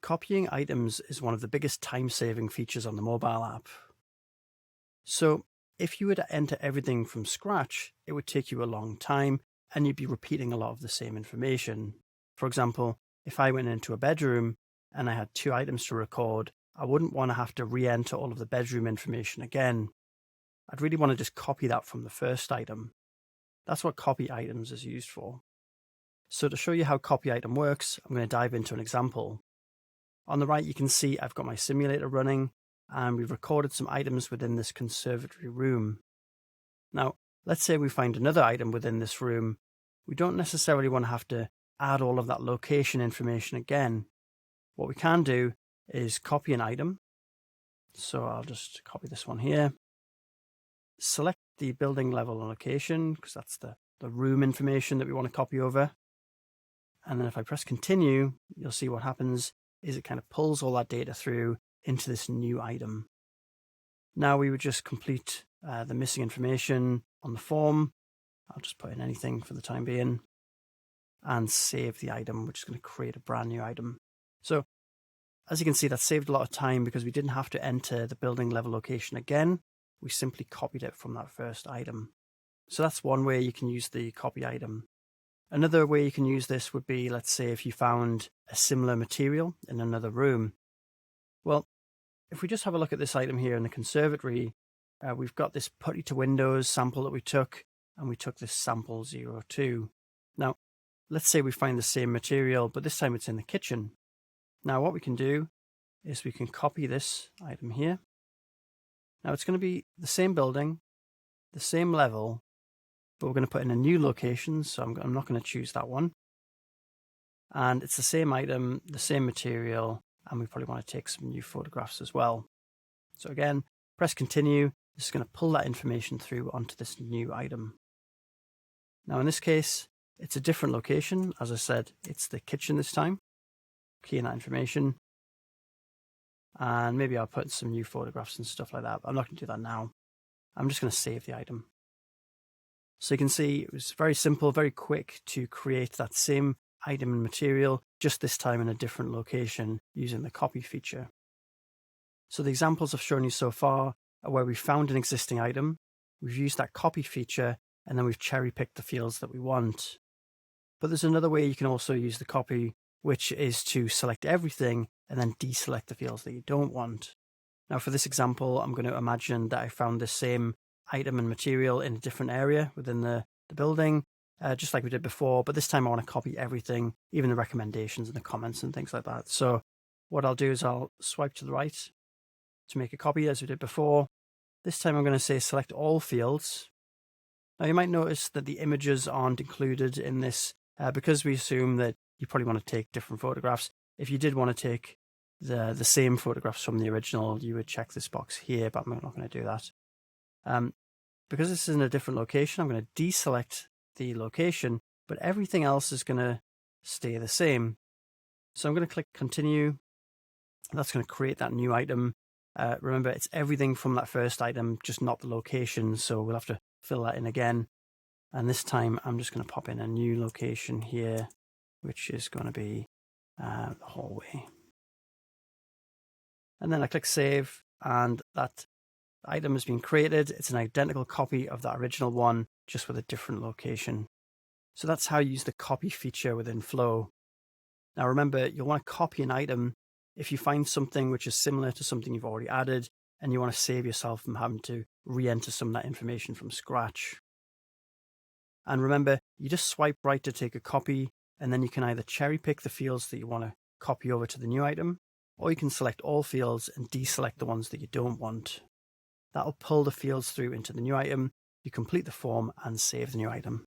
Copying items is one of the biggest time-saving features on the mobile app. So if you were to enter everything from scratch, it would take you a long time and you'd be repeating a lot of the same information. For example, if I went into a bedroom and I had 2 items to record, I wouldn't want to have to re-enter all of the bedroom information again. I'd really want to just copy that from the first item. That's what copy items is used for. So to show you how copy item works, I'm going to dive into an example. On the right, you can see I've got my simulator running and we've recorded some items within this conservatory room. Now, let's say we find another item within this room. We don't necessarily want to have to add all of that location information again. What we can do is copy an item. So I'll just copy this one here. Select the building level and location because that's the room information that we want to copy over. And then if I press continue, you'll see what happens is it kind of pulls all that data through into this new item. Now we would just complete the missing information on the form. I'll just put in anything for the time being and save the item, which is going to create a brand new item. So as you can see, that saved a lot of time because we didn't have to enter the building level location again. We simply copied it from that first item. So that's one way you can use the copy item. Another way you can use this would be, let's say, if you found a similar material in another room. Well, if we just have a look at this item here in the conservatory, we've got this putty to windows sample that we took, and we took this sample 02. Now, let's say we find the same material, but this time it's in the kitchen. Now, what we can do is we can copy this item here. Now, it's going to be the same building, the same level, but we're going to put in a new location, so I'm not going to choose that one. And it's the same item, the same material, and we probably want to take some new photographs as well. So again, press continue. This is going to pull that information through onto this new item. Now in this case, it's a different location. As I said, it's the kitchen this time. Key in that information. And maybe I'll put some new photographs and stuff like that. I'm not going to do that now. I'm just going to save the item. So you can see it was very simple, very quick to create that same item and material, just this time in a different location using the copy feature. So the examples I've shown you so far are where we found an existing item, we've used that copy feature, and then we've cherry-picked the fields that we want. But there's another way you can also use the copy, which is to select everything and then deselect the fields that you don't want. Now for this example, I'm going to imagine that I found the same item and material in a different area within the building, just like we did before, but this time I want to copy everything, even the recommendations and the comments and things like that. So what I'll do is I'll swipe to the right to make a copy as we did before. This time I'm going to say select all fields. Now you might notice that the images aren't included in this because we assume that you probably want to take different photographs. If you did want to take the same photographs from the original, you would check this box here, but I'm not going to do that. Because this is in a different location, I'm going to deselect the location, but everything else is going to stay the same. So I'm going to click continue. That's going to create that new item. Remember, it's everything from that first item, just not the location. So we'll have to fill that in again. And this time I'm just going to pop in a new location here, which is going to be the hallway. And then I click save, and that item has been created. It's an identical copy of that original one, just with a different location. So that's how you use the copy feature within Flow. Now remember, you'll want to copy an item if you find something which is similar to something you've already added, and you want to save yourself from having to re-enter some of that information from scratch. And remember, you just swipe right to take a copy, and then you can either cherry pick the fields that you want to copy over to the new item, or you can select all fields and deselect the ones that you don't want. That'll pull the fields through into the new item. You complete the form and save the new item.